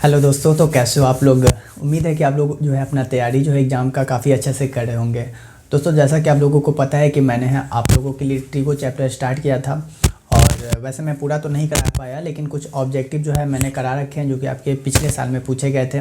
Hello दोस्तों, तो कैसे हो आप लोग। उम्मीद है कि आप लोग जो है अपना तैयारी जो है एग्ज़ाम का काफ़ी अच्छे से कर रहे होंगे। दोस्तों, जैसा कि आप लोगों को पता है कि मैंने आप लोगों के लिए ट्रिगो चैप्टर स्टार्ट किया था। और वैसे मैं पूरा तो नहीं करा पाया, लेकिन कुछ ऑब्जेक्टिव जो है मैंने करा रखे हैं जो कि आपके पिछले साल में पूछे गए थे।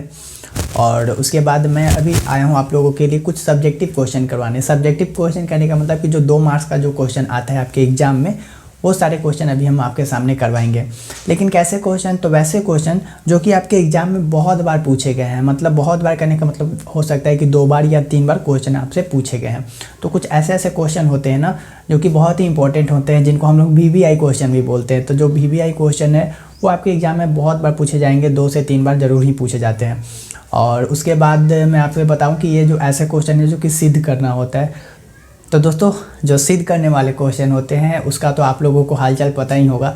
और उसके बाद मैं अभी आया हूँ आप लोगों के लिए कुछ सब्जेक्टिव क्वेश्चन करवाने। सब्जेक्टिव क्वेश्चन करने का मतलब कि जो 2 मार्क्स का जो क्वेश्चन आता है आपके एग्ज़ाम में, वो सारे क्वेश्चन अभी हम आपके सामने करवाएंगे। लेकिन कैसे क्वेश्चन, तो वैसे क्वेश्चन जो कि आपके एग्ज़ाम में बहुत बार पूछे गए हैं। मतलब बहुत बार करने का मतलब हो सकता है कि 2 बार या 3 बार क्वेश्चन आपसे पूछे गए हैं। तो कुछ ऐसे ऐसे क्वेश्चन होते हैं ना जो कि बहुत ही इंपॉर्टेंट होते हैं, जिनको हम लोग वीवीआई क्वेश्चन भी बोलते हैं। तो जो वीवीआई क्वेश्चन है वो आपके एग्ज़ाम में बहुत बार पूछे जाएंगे, 2 से 3 बार ज़रूर ही पूछे जाते हैं। और उसके बाद मैं आपको बताऊँ कि ये जो ऐसे क्वेश्चन है जो कि सिद्ध करना होता है। तो दोस्तों, जो सिद्ध करने वाले क्वेश्चन होते हैं उसका तो आप लोगों को हालचाल पता ही होगा।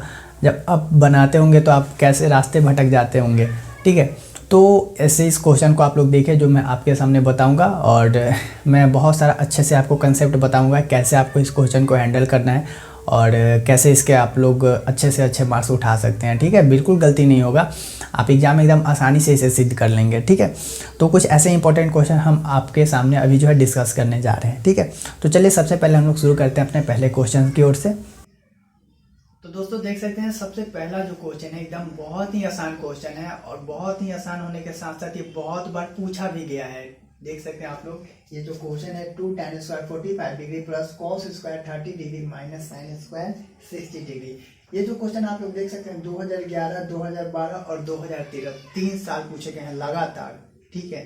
जब आप बनाते होंगे तो आप कैसे रास्ते भटक जाते होंगे, ठीक है। तो ऐसे इस क्वेश्चन को आप लोग देखें जो मैं आपके सामने बताऊंगा, और मैं बहुत सारा अच्छे से आपको कंसेप्ट बताऊंगा कैसे आपको इस क्वेश्चन को हैंडल करना है और कैसे इसके आप लोग अच्छे से अच्छे मार्क्स उठा सकते हैं, ठीक है। बिल्कुल गलती नहीं होगा, आप एग्ज़ाम में एकदम आसानी से इसे सिद्ध कर लेंगे, ठीक है। तो कुछ ऐसे इंपॉर्टेंट क्वेश्चन हम आपके सामने अभी जो है डिस्कस करने जा रहे हैं, ठीक है। तो चलिए सबसे पहले हम लोग शुरू करते हैं अपने पहले क्वेश्चन की ओर से। तो दोस्तों, देख सकते हैं सबसे पहला जो क्वेश्चन है एकदम बहुत ही आसान क्वेश्चन है, और बहुत ही आसान होने के साथ साथ ये बहुत बार पूछा भी गया है। देख सकते हैं आप लोग, ये जो क्वेश्चन है 2 tan square 45 degree plus cos square 30 degree minus sin square 60 degree. ये जो क्वेश्चन आप लोग देख सकते हैं 2011, 2012 और 2013 3 साल पूछे गए हैं लगातार, ठीक है।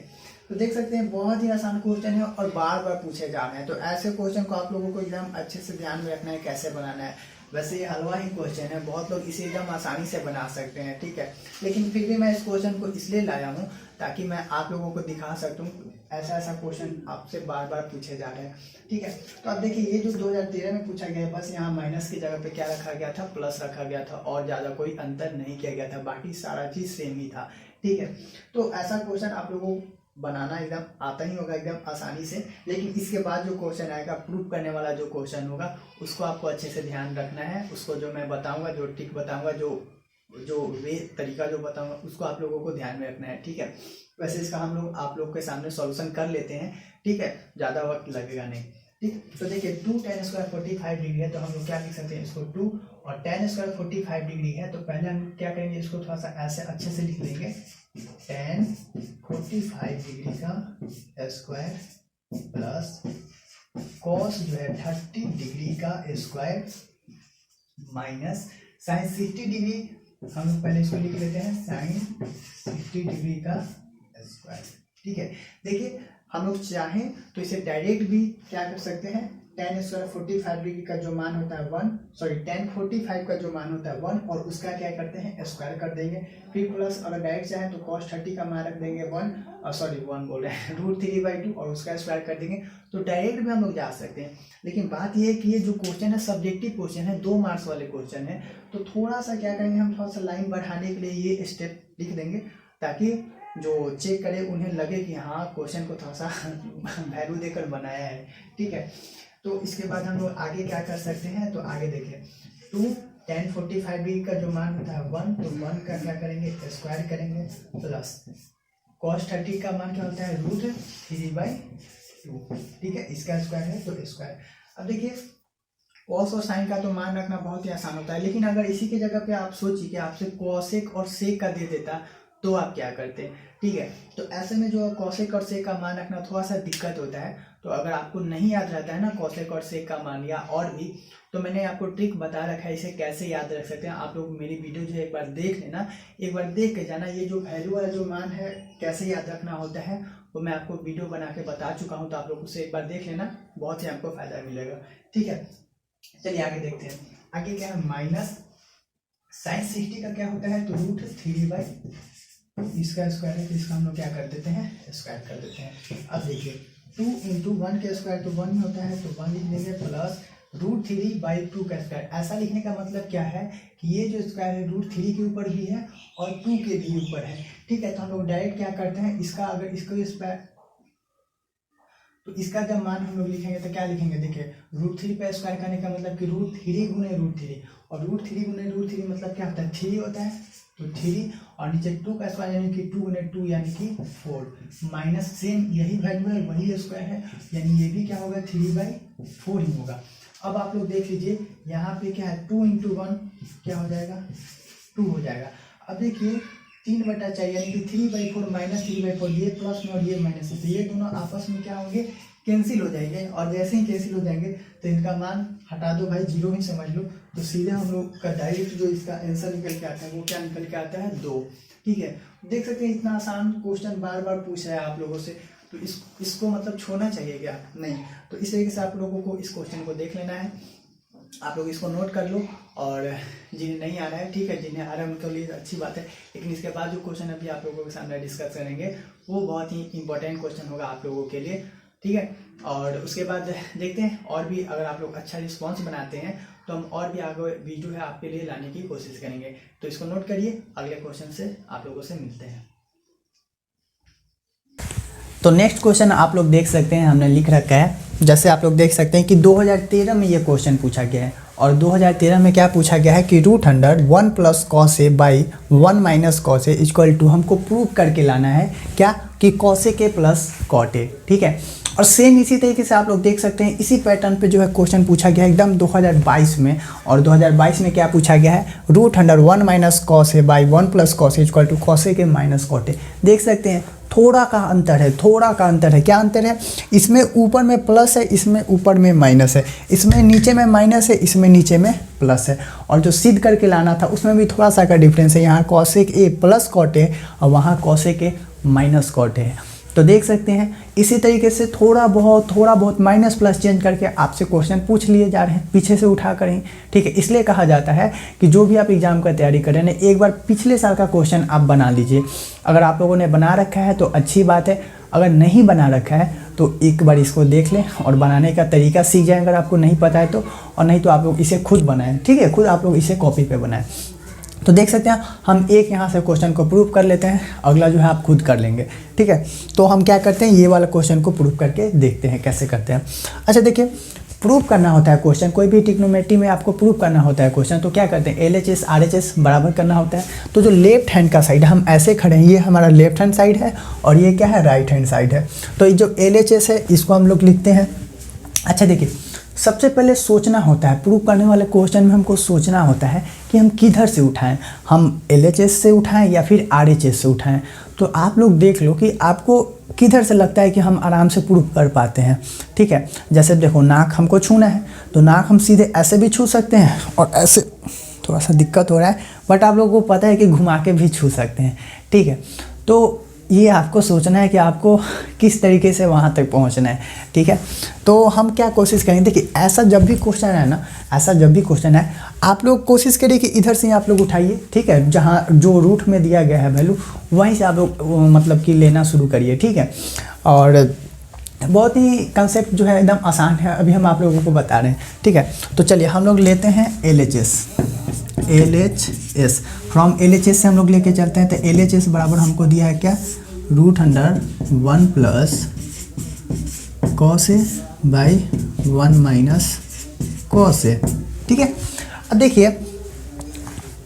तो देख सकते हैं बहुत ही आसान क्वेश्चन है और बार बार पूछे जा रहे हैं। तो ऐसे क्वेश्चन को आप लोगों को एकदम अच्छे से ध्यान में रखना है कैसे बनाना है। वैसे ये हलवा ही क्वेश्चन है, बहुत लोग इसे एकदम आसानी से बना सकते हैं, ठीक है। लेकिन फिर भी मैं इस क्वेश्चन को इसलिए लाया हूँ ताकि मैं आप लोगों को दिखा सकूँ ऐसा ऐसा क्वेश्चन आपसे बार बार पूछे जा रहे हैं, ठीक है। तो आप देखिए, ये जो 2013 में पूछा गया है, बस यहाँ माइनस की जगह पे क्या रखा गया था, प्लस रखा गया था, और ज़्यादा कोई अंतर नहीं किया गया था, बाकी सारा चीज़ सेम ही था, ठीक है। तो ऐसा क्वेश्चन आप लोगों को बनाना एकदम आता ही होगा एकदम आसानी से। लेकिन इसके बाद जो क्वेश्चन आएगा, प्रूफ करने वाला जो क्वेश्चन होगा, उसको आपको अच्छे से ध्यान रखना है। उसको जो मैं बताऊंगा, जो ट्रिक बताऊंगा, जो जो वे तरीका जो बताऊंगा, उसको आप लोगों को ध्यान में रखना है, ठीक है। वैसे इसका हम लोग आप लोग के सामने सॉल्यूशन कर लेते हैं, ठीक है, ज़्यादा वक्त लगेगा नहीं, ठीक। तो देखिए 2 tan स्क्वायर 45 डिग्री है, तो हम लोग क्या लिख सकते हैं इसको 2, और tan स्क्वायर 45 डिग्री है, तो पहले हम क्या करेंगे, इसको थोड़ा सा ऐसे अच्छे से लिख लेंगे। tan 45 डिग्री का स्क्वायर प्लस cos जो है 30 डिग्री का स्क्वायर माइनस sin 60 डिग्री, हम लोग पहले इसको लिख लेते हैं sin 60 डिग्री का स्क्वायर, ठीक है। देखिए, हम लोग चाहें तो इसे डायरेक्ट भी क्या कर सकते हैं, tan स्क्वायर 45 डिग्री का जो मान होता है 1, सॉरी tan 45 का जो मान होता है 1, और उसका क्या करते हैं स्क्वायर कर देंगे। फिर प्लस अगर डायरेक्ट चाहें तो cos 30 का मान रख देंगे 1, सॉरी 1 बोल रहे हैं, √3/2, और उसका स्क्वायर कर देंगे। तो डायरेक्ट भी हम लोग जा सकते हैं। लेकिन बात यह है कि ये जो क्वेश्चन है सब्जेक्टिव क्वेश्चन है, 2 मार्क्स वाले क्वेश्चन है, तो थोड़ा सा क्या करेंगे, हम थोड़ा सा लाइन बढ़ाने के लिए ये स्टेप लिख देंगे, ताकि जो चेक करे उन्हें लगे कि हाँ क्वेश्चन को थोड़ा सा वैल्यू देकर बनाया है, ठीक है। तो इसके बाद हम लोग आगे क्या कर सकते हैं, तो आगे देखिए 2 tan 45 डिग्री का जो मान होता है 1, तो 1 का क्या करेंगे स्क्वायर करेंगे, प्लस cos 30 का मान क्या होता है √3/2, ठीक है, इसका स्क्वायर है तो स्क्वायर। अब देखिए cos और sin का तो मान रखना बहुत ही आसान होता है, लेकिन अगर इसी की जगह पे आप सोचिए कि आपसे cosec और sec का दे देता तो आप क्या करते, ठीक है। तो ऐसे में जो cosec और sec का मान रखना थोड़ा सा दिक्कत होता है। तो अगर आपको नहीं याद रहता है ना cosec और sec का मान, या और भी, तो मैंने आपको ट्रिक बता रखा है इसे कैसे याद रख सकते हैं। आप लोग मेरी वीडियो जो एक बार देख लेना, एक बार देख के जाना, ये जो वैल्यू वाला जो मान है कैसे याद रखना होता है वो मैं आपको वीडियो बना के बता चुका हूँ। तो आप लोग उसे एक बार देख लेना, बहुत ही आपको फायदा मिलेगा, ठीक है। चलिए आगे देखते हैं। आगे क्या है, माइनस sin 60 का क्या होता है, तो √3/, इसका स्क्वायर है, तो इसका हम लोग क्या कर देते हैं स्क्वायर कर देते हैं। अब देखिए 2 × 1 के स्क्वायर तो 1 ही होता है, तो 1 लिख देंगे, प्लस √3/2 का स्क्वायर। ऐसा लिखने का मतलब क्या है कि ये जो स्क्वायर है √3 के ऊपर भी है और 2 के भी ऊपर है, ठीक है। तो हम लोग डायरेक्ट क्या करते हैं, इसका अगर इसको स्क्वायर, तो इसका जब मान हम लोग लिखेंगे तो क्या लिखेंगे, देखिए √3 पे स्क्वायर करने का मतलब कि √3 × √3, और √3 × √3 मतलब क्या होता है 3 होता है। तो 3 और नीचे 2 का स्क्वायर यानी कि 2 गुने 2 यानी कि 4 माइनस सेम यही वैल्यू है, वही स्क्वायर है, यानी ये भी क्या होगा 3/4 ही होगा। अब आप लोग देख लीजिए यहाँ पे क्या है 2 × 1 क्या हो जाएगा 2 हो जाएगा। अब देखिए 3/4 यानी कि 3/4 माइनस 3/4, ये प्लस में और ये माइनस में, तो ये दोनों आपस में क्या होंगे कैंसिल हो जाएंगे, और जैसे ही कैंसिल हो जाएंगे तो इनका मान हटा दो भाई, 0 ही समझ लो। तो सीधे हम लोग का डायरेक्ट जो इसका आंसर निकल के आता है वो क्या निकल के आता है 2। ठीक है, देख सकते हैं इतना आसान क्वेश्चन बार बार पूछ रहा है आप लोगों से, तो इसको मतलब छोड़ना चाहिए क्या, नहीं। तो इस तरीके से आप लोगों को इस क्वेश्चन को देख लेना है, आप लोग इसको नोट कर लो, और जिन्हें नहीं आ रहा है ठीक है, जिन्हें आ रहा है उनके लिए अच्छी बात है, लेकिन इसके बाद जो क्वेश्चन अभी आप लोगों के सामने डिस्कस करेंगे वो बहुत ही इंपॉर्टेंट क्वेश्चन होगा आप लोगों के लिए। ठीक है, और उसके बाद देखते हैं और भी अगर आप लोग अच्छा रिस्पॉन्स बनाते हैं तो हम और भी आगे वीडियो है आपके लिए लाने की कोशिश करेंगे। तो इसको नोट करिए, अगले क्वेश्चन से आप लोगों से मिलते हैं। तो नेक्स्ट क्वेश्चन आप लोग देख सकते हैं, हमने लिख रखा है, जैसे आप लोग देख सकते हैं कि 2013 में ये क्वेश्चन पूछा गया है, और 2013 में क्या पूछा गया है कि √100 + cos A / 1 - cos A = हमको प्रूव करके लाना है क्या कि cos A के प्लस cot A। ठीक है, और सेम इसी तरीके से आप लोग देख सकते हैं इसी पैटर्न पे जो है क्वेश्चन पूछा गया है एकदम 2022 में, और 2022 में क्या पूछा गया है √100 - cos A / 1 + cos A = cos A के माइनस cot A। देख सकते हैं थोड़ा का अंतर है, थोड़ा का अंतर है। क्या अंतर है, इसमें ऊपर में प्लस है, इसमें ऊपर में माइनस है, इसमें नीचे में माइनस है, इसमें नीचे में प्लस है, और जो सिद्ध करके लाना था उसमें भी थोड़ा सा का डिफरेंस है, यहाँ cos A + cot A और वहाँ cos A के माइनस cot A है। तो देख सकते हैं इसी तरीके से थोड़ा बहुत माइनस प्लस चेंज करके आपसे क्वेश्चन पूछ लिए जा रहे हैं पीछे से उठा कर ही। ठीक है, इसलिए कहा जाता है कि जो भी आप एग्जाम का तैयारी कर रहे हैं एक बार पिछले साल का क्वेश्चन आप बना लीजिए। अगर आप लोगों ने बना रखा है तो अच्छी बात है, अगर नहीं बना रखा है तो एक बार इसको देख लें और बनाने का तरीका सीख जाएं अगर आपको नहीं पता है तो, और नहीं तो आप लोग इसे खुद बनाएं। ठीक है, खुद आप लोग इसे कॉपी पे बनाएं। तो देख सकते हैं हम एक यहाँ से क्वेश्चन को प्रूव कर लेते हैं, अगला जो है आप खुद कर लेंगे। ठीक है, तो हम क्या करते हैं ये वाला क्वेश्चन को प्रूव करके देखते हैं कैसे करते हैं। अच्छा देखिए, प्रूव करना होता है क्वेश्चन, कोई भी ट्रिग्नोमेट्री में आपको प्रूव करना होता है क्वेश्चन, तो क्या करते हैं LHS RHS बराबर करना होता है। तो जो लेफ्ट हैंड का साइड हम ऐसे खड़े हैं, ये हमारा लेफ्ट हैंड साइड है और ये क्या है राइट हैंड साइड है। तो ये जो LHS है इसको हम लोग लिखते हैं। अच्छा देखिए, सबसे पहले सोचना होता है, प्रूव करने वाले क्वेश्चन में हमको सोचना होता है कि हम किधर से उठाएं, हम LHS से उठाएं या फिर RHS से उठाएं। तो आप लोग देख लो कि आपको किधर से लगता है कि हम आराम से प्रूव कर पाते हैं। ठीक है, जैसे देखो नाक हमको छूना है तो नाक हम सीधे ऐसे भी छू सकते हैं और ऐसे, थोड़ा सा दिक्कत हो रहा है बट आप लोगों को पता है कि घुमा के भी छू सकते हैं। ठीक है, तो ये आपको सोचना है कि आपको किस तरीके से वहाँ तक पहुँचना है। ठीक है, तो हम क्या कोशिश करेंगे कि ऐसा जब भी क्वेश्चन है ना, ऐसा जब भी क्वेश्चन है आप लोग कोशिश करिए कि इधर से आप लोग उठाइए। ठीक है, जहाँ जो रूट में दिया गया है वैल्यू वहीं से आप लोग मतलब कि लेना शुरू करिए। ठीक है, और बहुत ही कंसेप्ट जो है एकदम आसान है, अभी हम आप लोगों को बता रहे हैं। ठीक है, तो चलिए हम लोग लेते हैं LHS फ्रॉम LHS से हम लोग लेके चलते हैं। तो LHS बराबर हमको दिया है क्या √100 + cos A / 1 - cos A। ठीक है, अब देखिए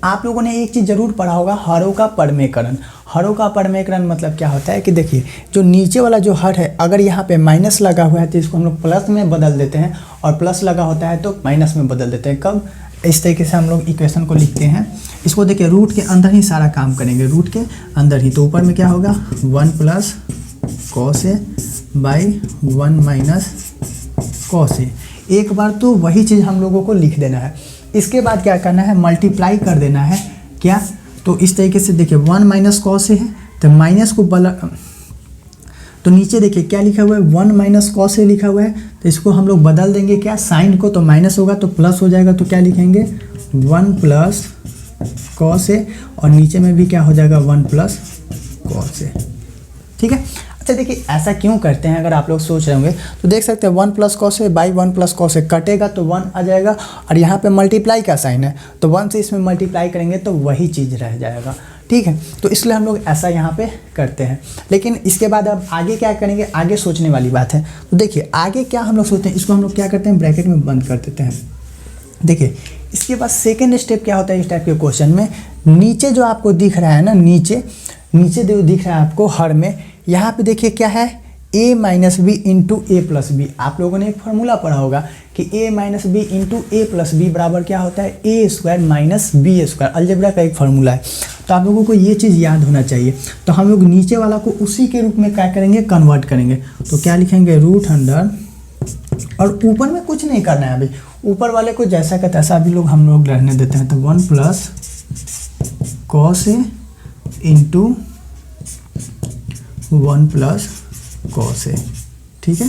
आप लोगों ने एक चीज़ ज़रूर पढ़ा होगा, हरों का परमेकरण। हरों का परमेकरण मतलब क्या होता है कि देखिए जो नीचे वाला जो हर है अगर यहाँ पे माइनस लगा हुआ है तो इसको हम लोग प्लस में बदल देते हैं, और प्लस लगा होता है तो माइनस में बदल देते हैं। कब, इस तरीके से हम लोग इक्वेशन को लिखते हैं। इसको देखिए रूट के अंदर ही सारा काम करेंगे, रूट के अंदर ही। तो ऊपर में क्या होगा 1 + cos A / 1 - cos A। एक बार तो वही चीज़ हम लोगों को लिख देना है। इसके बाद क्या करना है, मल्टीप्लाई कर देना है क्या। तो इस तरीके से देखिए 1 - cos A है तो माइनस को तो नीचे देखिए क्या लिखा हुआ है 1 - cos A लिखा हुआ है, तो इसको हम लोग बदल देंगे क्या, साइन को, तो माइनस होगा तो प्लस हो जाएगा। तो क्या लिखेंगे 1 + cos A, और नीचे में भी क्या हो जाएगा 1 + cos A। ठीक है, अच्छा देखिए ऐसा क्यों करते हैं अगर आप लोग सोच रहे होंगे तो देख सकते हैं 1 + cos A / 1 + cos A कटेगा तो 1 आ जाएगा, और यहाँ पे मल्टीप्लाई का साइन है तो 1 से इसमें मल्टीप्लाई करेंगे तो वही चीज़ रह जाएगा। ठीक है, तो इसलिए हम लोग ऐसा यहाँ पे करते हैं। लेकिन इसके बाद अब आगे क्या करेंगे, आगे सोचने वाली बात है। तो देखिए आगे क्या हम लोग सोचते हैं, इसको हम लोग क्या करते हैं ब्रैकेट में बंद कर देते हैं। देखिए इसके बाद सेकेंड स्टेप क्या होता है इस टाइप के क्वेश्चन में, नीचे जो आपको दिख रहा है ना, नीचे जो दिख रहा है आपको हर में, यहाँ पे देखिए क्या है, a minus B into A plus B. आप लोगों ने एक फार्मूला पढ़ा होगा कि a minus B into A plus B बराबर क्या होता है, A square minus B square. Algebra का एक फार्मूला है, तो आप लोगों को ये चीज़ याद होना चाहिए। तो हम लोग नीचे वाला को उसी के रूप में क्या करेंगे, कन्वर्ट करेंगे। तो क्या लिखेंगे, रूट अंडर, और ऊपर में कुछ नहीं करना है अभी, ऊपर वाले को जैसा का तैसा अभी हम लोग रहने देते हैं। तो 1 plus cos A into 1 plus cos ए, ठीक है।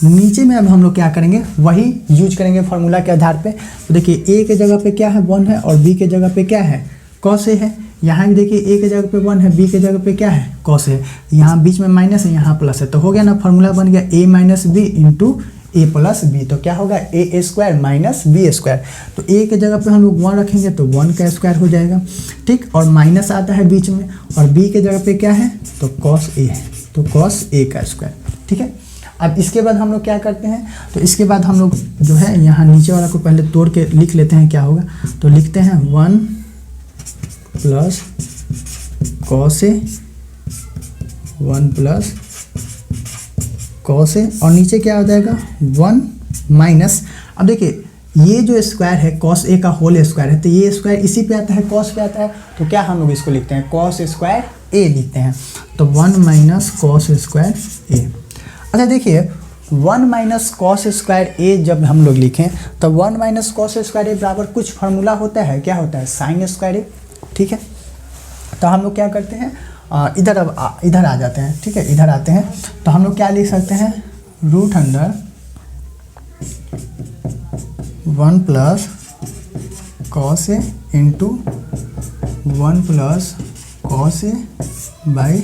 नीचे में अब हम लोग क्या करेंगे, वही यूज करेंगे फार्मूला के आधार पे। तो देखिए ए के जगह पे क्या है 1 है, और बी के जगह पे क्या है, कॉस ए है। यहाँ भी देखिए ए के जगह पे 1 है, बी के जगह पे क्या है, कॉस ए। यहाँ बीच में माइनस है, यहाँ प्लस है, तो हो गया ना, फार्मूला बन गया ए minus B into A plus B. तो क्या होगा, ए स्क्वायर माइनस बी स्क्वायर। तो ए के जगह पे हम लोग 1 रखेंगे तो 1 का स्क्वायर हो जाएगा, ठीक। और माइनस आता है बीच में, और बी के जगह पे क्या है, तो कॉस ए है, तो कॉस ए का स्क्वायर, ठीक है। अब इसके बाद हम लोग क्या करते हैं, तो इसके बाद हम लोग जो है यहाँ नीचे वाला को पहले तोड़ के लिख लेते हैं, क्या होगा। तो लिखते हैं 1 प्लस कॉस ए, 1 प्लस कॉस ए, और नीचे क्या हो जाएगा 1 माइनस। अब देखिए ये जो स्क्वायर है कॉस ए का होल स्क्वायर है, तो ये स्क्वायर इसी पे आता है, कॉस पे आता है, तो क्या हम लोग इसको लिखते हैं, कॉस स्क्वायर ए लिखते हैं। तो 1 माइनस कॉस स्क्वायर ए। अच्छा देखिए 1 माइनस कॉस स्क्वायर ए जब हम लोग लिखें तो 1 माइनस कॉस स्क्वायर ए बराबर कुछ फार्मूला होता है, क्या होता है, साइन स्क्वायर ए, ठीक है। तो हम लोग क्या करते हैं, इधर आ जाते हैं, ठीक है, इधर आते हैं। तो हम लोग क्या लिख सकते हैं, root under 1 plus cos A into 1 plus cos A by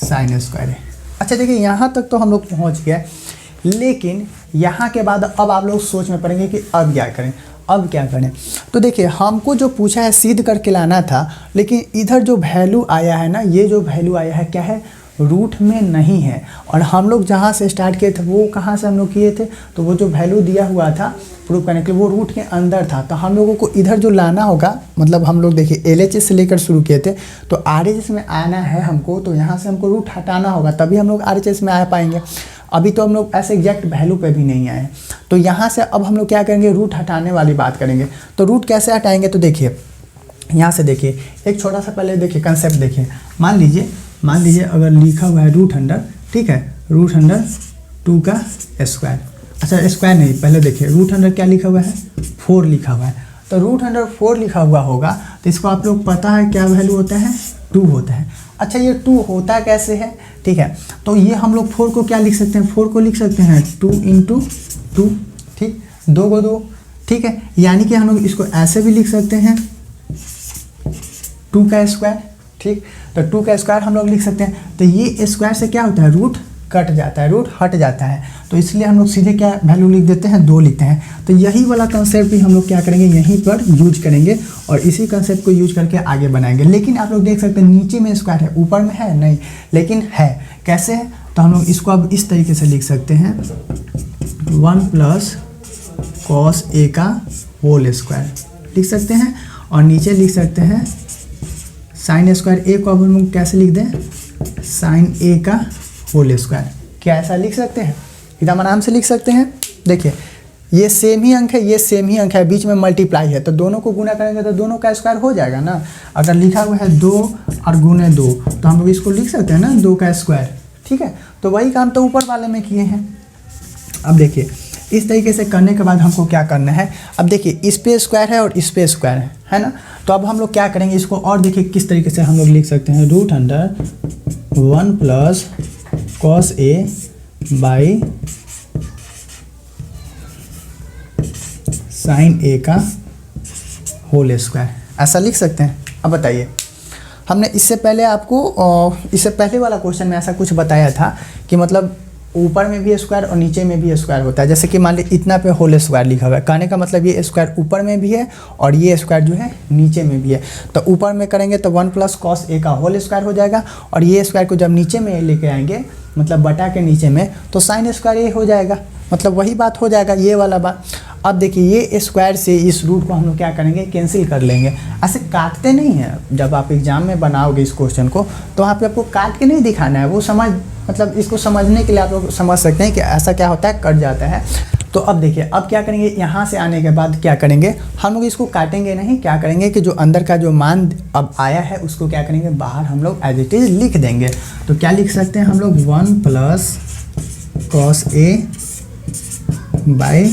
sine square A. अच्छा देखिए यहाँ तक तो हम लोग पहुँच गए, लेकिन यहाँ के बाद अब आप लोग सोच में पड़ेंगे कि अब क्या करें, अब क्या करें। तो देखिए हमको जो पूछा है सिद्ध करके लाना था, लेकिन इधर जो वैल्यू आया है ना, ये जो वैल्यू आया है क्या है, रूट में नहीं है। और हम लोग जहाँ से स्टार्ट किए थे वो कहाँ से हम लोग किए थे, तो वो जो वैल्यू दिया हुआ था प्रूव करने के लिए वो रूट के अंदर था। तो हम लोगों को इधर जो लाना होगा, मतलब हम लोग देखिए LHS से लेकर शुरू किए थे, तो RHS में आना है हमको, तो यहाँ से हमको रूट हटाना होगा, तभी हम लोग RHS में आ पाएंगे। अभी तो हम लोग ऐसे एग्जैक्ट वैल्यू पे भी नहीं आए, तो यहाँ से अब हम लोग क्या करेंगे, रूट हटाने वाली बात करेंगे। तो रूट कैसे हटाएंगे, तो देखिए यहाँ से देखिए एक छोटा सा पहले देखिए कंसेप्ट देखिए। मान लीजिए अगर लिखा हुआ है रूट अंडर, ठीक है, रूट अंडर 2 का स्क्वायर। अच्छा स्क्वायर नहीं, पहले देखिए रूट अंडर क्या लिखा हुआ है, 4 लिखा हुआ है। तो रूट अंडर 4 लिखा हुआ होगा, तो इसको आप लोग पता है क्या वैल्यू होता है, 2 होता है। अच्छा ये 2 होता कैसे है, ठीक है। तो ये हम लोग 4 को क्या लिख सकते हैं, 4 को लिख सकते हैं 2 इंटू 2, ठीक, 2 को 2, ठीक है। यानी कि हम लोग इसको ऐसे भी लिख सकते हैं 2 का स्क्वायर, ठीक। तो 2 का स्क्वायर हम लोग लिख सकते हैं। तो ये स्क्वायर से क्या होता है, रूट कट जाता है, रूट हट जाता है, तो इसलिए हम लोग सीधे क्या वैल्यू लिख देते हैं, 2 लिखते हैं। तो यही वाला कंसेप्ट भी हम लोग क्या करेंगे, यहीं पर यूज करेंगे, और इसी कंसेप्ट को यूज करके आगे बनाएंगे। लेकिन आप लोग देख सकते हैं नीचे में स्क्वायर है, ऊपर में है नहीं, लेकिन है, कैसे है। तो हम लोग इसको अब इस तरीके से लिख सकते हैं 1 प्लस कॉस ए का होल स्क्वायर लिख सकते हैं, और नीचे लिख सकते हैं साइन स्क्वायर ए को अब हम लोग कैसे लिख दें, साइन ए का होल स्क्वायर। क्या ऐसा लिख सकते हैं, एकदम आराम से लिख सकते हैं। देखिए ये सेम ही अंक है, ये सेम ही अंक है, बीच में मल्टीप्लाई है, तो दोनों को गुना करेंगे तो दोनों का स्क्वायर हो जाएगा ना। अगर लिखा हुआ है 2 और गुने 2, तो हम लोग इसको लिख सकते हैं ना 2 का स्क्वायर, ठीक है। तो वही काम तो ऊपर वाले में किए हैं। अब देखिए इस तरीके से करने के बाद हमको क्या करना है, अब देखिए इस पे स्क्वायर है और इस पे स्क्वायर है ना। तो अब हम लोग क्या करेंगे इसको, और देखिए किस तरीके से हम लोग लिख सकते हैं, root under 1 plus cos A by sine A का होल स्क्वायर, ऐसा लिख सकते हैं। अब बताइए, हमने इससे पहले आपको इससे पहले वाला क्वेश्चन में ऐसा कुछ बताया था कि मतलब ऊपर में भी स्क्वायर और नीचे में भी स्क्वायर होता है। जैसे कि मान लीजिए इतना पे होल स्क्वायर लिखा हुआ है, कहने का मतलब ये स्क्वायर ऊपर में भी है और ये स्क्वायर जो है नीचे में भी है। तो ऊपर में करेंगे तो 1 प्लस कॉस ए का होल स्क्वायर हो जाएगा, और ये स्क्वायर को जब नीचे में लेके आएंगे, मतलब बटा के नीचे में, तो साइन स्क्वायर ए हो जाएगा, मतलब वही बात हो जाएगा, ये वाला बात। अब देखिए ये स्क्वायर से इस रूट को हम लोग क्या करेंगे, कैंसिल कर लेंगे। ऐसे काटते नहीं हैं, जब आप एग्जाम में बनाओगे इस क्वेश्चन को तो आपको काट के नहीं दिखाना है, वो समझ मतलब इसको समझने के लिए आप लोग समझ सकते हैं कि ऐसा क्या होता है, कट जाता है। तो अब देखिए अब क्या करेंगे, यहाँ से आने के बाद क्या करेंगे, हम लोग इसको काटेंगे नहीं, क्या करेंगे कि जो अंदर का जो मान अब आया है उसको क्या करेंगे, बाहर हम लोग एज इट इज लिख देंगे। तो क्या लिख सकते हैं हम लोग, 1 plus cos A by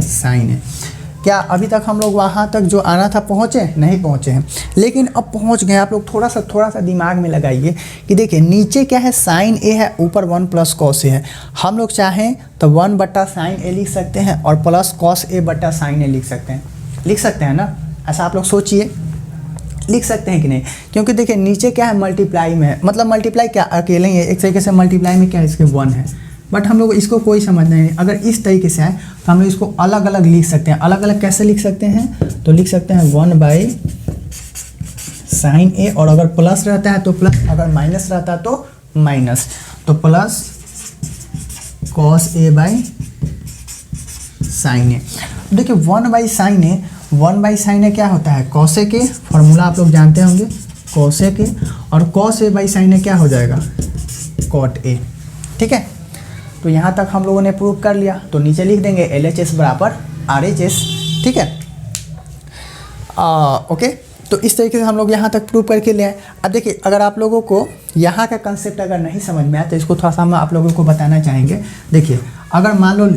sine A. क्या अभी तक हम लोग वहाँ तक जो आना था पहुँचे, नहीं पहुँचे हैं, लेकिन अब पहुँच गए। आप लोग थोड़ा सा दिमाग में लगाइए कि देखिए नीचे क्या है, साइन ए है, ऊपर 1 प्लस कॉस ए है। हम लोग चाहें तो 1 बट्टा साइन ए लिख सकते हैं और प्लस कॉस ए बट्टा साइन ए लिख सकते हैं ना, ऐसा आप लोग सोचिए, लिख सकते हैं कि नहीं। क्योंकि देखिए नीचे क्या है, मल्टीप्लाई में है, मतलब मल्टीप्लाई क्या अकेले ही है, एक तरीके से मल्टीप्लाई में क्या है, इसके 1 है, बट हम लोग इसको कोई समझना नहीं। अगर इस तरीके से है तो हम लोग इसको अलग अलग लिख सकते हैं। अलग अलग कैसे लिख सकते हैं, तो लिख सकते हैं 1 बाई साइन ए, और अगर प्लस रहता है तो प्लस, अगर माइनस रहता है तो माइनस, तो plus cos A by sine A. देखिए 1 बाई साइन ए क्या होता है, कॉस ए के, फॉर्मूला आप लोग जानते होंगे कॉस ए के, और cos A by sine A क्या हो जाएगा, कॉट ए। ठीक है, तो यहाँ तक हम लोगों ने प्रूव कर लिया। तो नीचे लिख देंगे LHS बराबर RHS। ठीक है, ओके। तो इस तरीके से हम लोग यहाँ तक प्रूव करके ले आए। अब देखिए अगर आप लोगों को यहाँ का कंसेप्ट अगर नहीं समझ में आया तो इसको थोड़ा सा हम आप लोगों को बताना चाहेंगे। देखिए अगर मान लो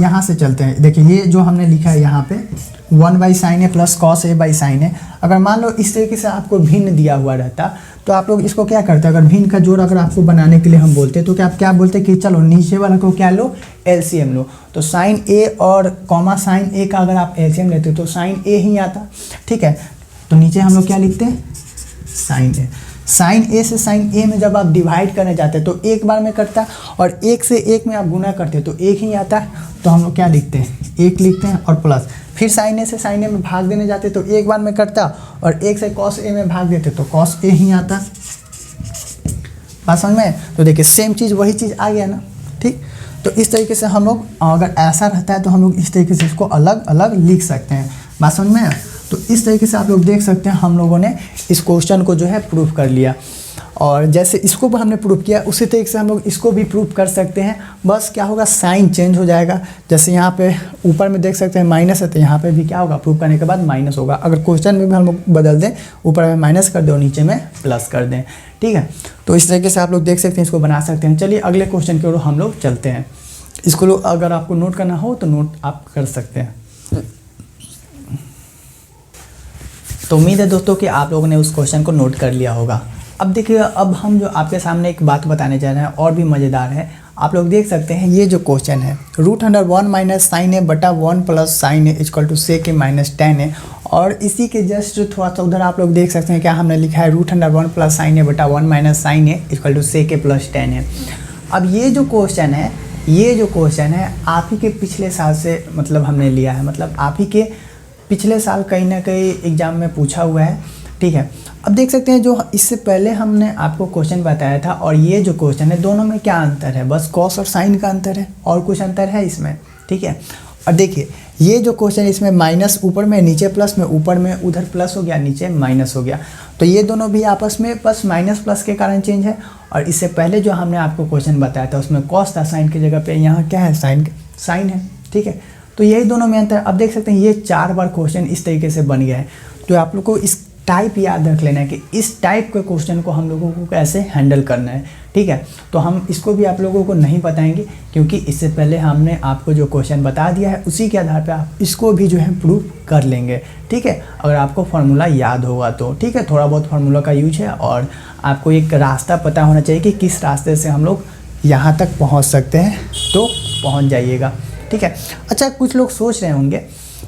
यहाँ से चलते हैं, देखिए ये जो हमने लिखा है यहाँ पे 1 by sine A plus cos A by sine A, अगर मान लो इस तरीके से आपको भिन्न दिया हुआ रहता तो आप लोग इसको क्या करते हैं, अगर भिन्न का जोड़ अगर आपको बनाने के लिए हम बोलते तो क्या आप क्या बोलते कि चलो नीचे वाला को क्या लो, LCM लो। तो साइन ए और कॉमा साइन ए का अगर आप LCM लेते तो साइन ए ही आता। ठीक है, तो नीचे हम लोग क्या लिखते हैं, साइन ए। साइन ए से साइन ए में जब आप डिवाइड करने जाते हैं तो एक बार में करता, और एक से एक में आप गुना करते हैं तो एक ही आता है। तो हम लोग क्या लिखते हैं, एक लिखते हैं और प्लस, फिर साइन ए से साइन ए में भाग देने जाते तो एक बार में करता, और एक से कॉस ए में भाग देते तो कॉस ए ही आता। बात समझ में? तो देखिए सेम चीज़ वही चीज़ आ गया ना। ठीक, तो इस तरीके से हम लोग अगर ऐसा रहता है तो हम लोग इस तरीके से इसको अलग अलग लिख सकते हैं। बात समझ में? तो इस तरीके से आप लोग देख सकते हैं हम लोगों ने इस क्वेश्चन को जो है प्रूफ कर लिया, और जैसे इसको भी हमने प्रूफ किया उसी तरीके से हम लोग इसको भी प्रूफ कर सकते हैं। बस क्या होगा, साइन चेंज हो जाएगा। जैसे यहाँ पे ऊपर में देख सकते हैं माइनस है, तो यहाँ पे भी क्या होगा, प्रूफ करने के बाद माइनस होगा। अगर क्वेश्चन में भी हम लोग बदल दें, ऊपर में माइनस कर दें और नीचे में प्लस कर दें। ठीक है, तो इस तरीके से आप लोग देख सकते हैं, इसको बना सकते हैं। चलिए अगले क्वेश्चन की ओर हम लोग चलते हैं। इसको अगर आपको नोट करना हो तो नोट आप कर सकते हैं। तो उम्मीद है दोस्तों कि आप लोगों ने उस क्वेश्चन को नोट कर लिया होगा। अब देखिए, अब हम जो आपके सामने एक बात बताने जा रहे हैं और भी मज़ेदार है। आप लोग देख सकते हैं ये जो क्वेश्चन है, √1 माइनस साइन ए बटा 1 plus sine A equal to sec A minus tan A, और इसी के जस्ट थोड़ा सा उधर आप लोग देख सकते हैं क्या हमने लिखा है, √1 प्लस साइन ए बटा 1 minus sine A equal to sec A plus tan A. अब ये जो क्वेश्चन है आप ही के पिछले साल से मतलब हमने लिया है, मतलब आप ही के पिछले साल कहीं ना कहीं एग्ज़ाम में पूछा हुआ है। ठीक है, अब देख सकते हैं जो इससे पहले हमने आपको क्वेश्चन बताया था और ये जो क्वेश्चन है, दोनों में क्या अंतर है, बस कॉस और साइन का अंतर है, और कुछ अंतर है इसमें। ठीक है, और देखिए ये जो क्वेश्चन इसमें माइनस ऊपर में, नीचे प्लस में, ऊपर में उधर प्लस हो गया, नीचे माइनस हो गया, तो ये दोनों भी आपस में बस माइनस प्लस के कारण चेंज है। और इससे पहले जो हमने आपको क्वेश्चन बताया था उसमें कॉस था, साइन की जगह पे यहाँ क्या है, साइन है। ठीक है, तो यही दोनों में अंतर। अब देख सकते हैं ये 4 बार क्वेश्चन इस तरीके से बन गया है। तो आप लोग को इस टाइप याद रख लेना है कि इस टाइप के क्वेश्चन को हम लोगों को कैसे हैंडल करना है। ठीक है, तो हम इसको भी आप लोगों को नहीं बताएंगे, क्योंकि इससे पहले हमने आपको जो क्वेश्चन बता दिया है उसी के आधार पे आप इसको भी जो है प्रूव कर लेंगे। ठीक है, अगर आपको फार्मूला याद होगा तो। ठीक है, थोड़ा बहुत फार्मूला का यूज है, और आपको एक रास्ता पता होना चाहिए कि किस रास्ते से हम लोग यहाँ तक पहुँच सकते हैं, तो पहुँच जाइएगा। ठीक है, अच्छा कुछ लोग सोच रहे होंगे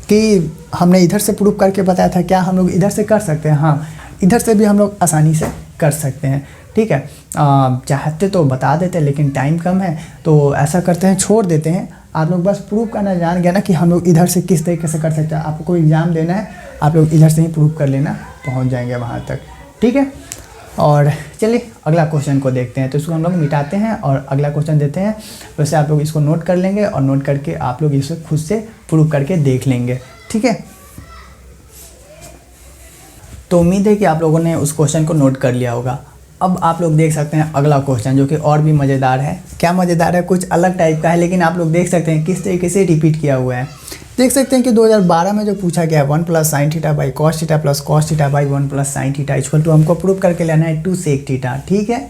कि हमने इधर से प्रूफ करके बताया था, क्या हम लोग इधर से कर सकते हैं? हाँ, इधर से भी हम लोग आसानी से कर सकते हैं। ठीक है, चाहते तो बता देते, लेकिन टाइम कम है, तो ऐसा करते हैं, छोड़ देते हैं। आप लोग बस प्रूफ करना जान गया ना कि हम लोग इधर से किस तरीके से कर सकते हैं। आपको एग्ज़ाम देना है, आप लोग इधर से ही प्रूफ कर लेना, पहुँच जाएंगे वहाँ तक। ठीक है, और चलिए अगला क्वेश्चन को देखते हैं। तो इसको हम लोग मिटाते हैं और अगला क्वेश्चन देते हैं। वैसे आप लोग इसको नोट कर लेंगे और नोट करके आप लोग इसे खुद से प्रूव करके देख लेंगे, ठीक है। तो उम्मीद है कि आप लोगों ने उस क्वेश्चन को नोट कर लिया होगा। अब आप लोग देख सकते हैं अगला क्वेश्चन, जो कि और भी मज़ेदार है। क्या मज़ेदार है, कुछ अलग टाइप का है, लेकिन आप लोग देख सकते हैं किस तरीके से रिपीट किया हुआ है। देख सकते हैं कि 2012 में जो पूछा गया है 1 + sin theta by cos theta plus cos theta by 1 + sin theta equal to हमको प्रूव करके लेना है 2 sec थीटा, ठीक है।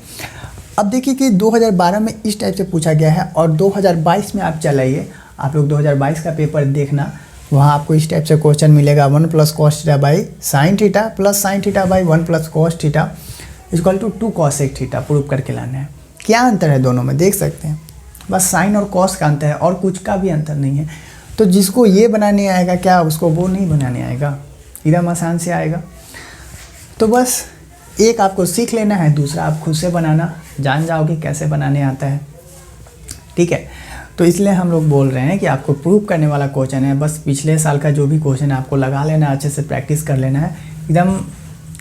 अब देखिए कि 2012 में इस टाइप से पूछा गया है और 2022 में आप चलाइए, आप लोग 2022 का पेपर देखना, वहाँ आपको इस टाइप से क्वेश्चन मिलेगा 1 + cos theta by sin theta plus sin theta by 1 + cos theta equal to 2 cos sec theta prove करके लाना है। क्या अंतर है दोनों में, देख सकते हैं, बस साइन और कॉस का अंतर है और कुछ का भी अंतर नहीं है। तो जिसको ये बनाने आएगा क्या उसको वो नहीं बनाने आएगा, एकदम आसान से आएगा। तो बस एक आपको सीख लेना है, दूसरा आप खुद से बनाना जान जाओगे कैसे बनाने आता है, ठीक है। तो इसलिए हम लोग बोल रहे हैं कि आपको प्रूव करने वाला क्वेश्चन है, बस पिछले साल का जो भी क्वेश्चन है आपको लगा लेना, अच्छे से प्रैक्टिस कर लेना है। एकदम